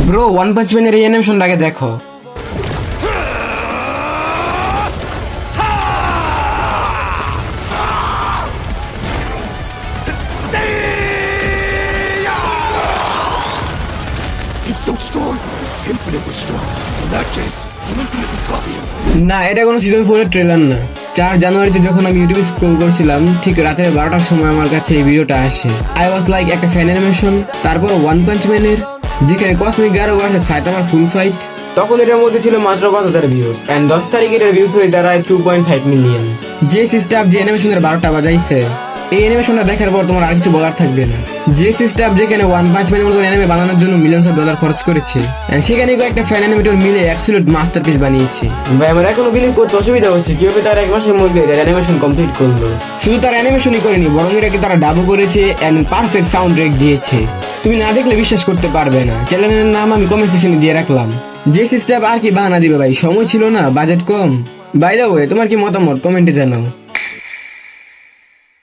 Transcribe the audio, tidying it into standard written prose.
Bro one punch ম্যানের এই অ্যানিমেশনটাকে দেখো। He's so strong, infinitely strong. In that case, I'll infinitely copy him. না, এটা কোনো সিজন 4 এর ট্রেলার না। 4 জানুয়ারিতে যখন আমি ইউটিউবে স্ক্রল করছিলাম, ঠিক রাতের 12টার সময় আমার কাছে এই ভিডিওটা আসে। আই ওয়াজ লাইক একটা ফ্যান অ্যানিমেশন, তারপর ওয়ান পাঞ্চ ম্যানের যেখানে কসমিক গারো ভার্সেস সাইতামার ফুল ফাইট। তখন এটার মধ্যে ছিল মাত্র 5,000 ভিউজ, এন্ড 10 তারিখে এটার ভিউজ হয়ে দাঁড়ায় 2.5 মিলিয়ন। যে স্টাফ যে অ্যানিমেশনের 12টা বাজাইছে, এই অ্যানিমেশনটা দেখার পর তোমার আর কিছু বলার থাকবে না। যে স্টাফ যেখানে ওয়ান পাঞ্চ ম্যানের মতো অ্যানিমে বানানোর জন্য মিলিয়নস অফ ডলার খরচ করেছে, and সেখানে একটা ফ্যান অ্যানিমেটর মিলে অ্যাবসলিউট মাস্টারপিস বানিয়েছে। ভাই আমার এখনো বিলিভ করতে অসুবিধা হচ্ছে কিভাবে তারা 1 মাসের মধ্যে এর অ্যানিমেশন কমপ্লিট করলো। শুধু তারা অ্যানিমেশনই করেনি, বরং এটাকে তারা ডাবও করেছে এন্ড পারফেক্ট সাউন্ড ট্র্যাক দিয়েছে। তুমি না দেখলে বিশ্বাস করতে পারবে না। চ্যানেলের নাম আমি কমেন্ট সেকশনে দিয়ে রাখলাম। যে স্টাফ আর কি বাহানা দিবে ভাই, সময় ছিল না, বাজেট কম। বাই দ্য ওয়ে, তোমার কি মতামত কমেন্টে জানাও।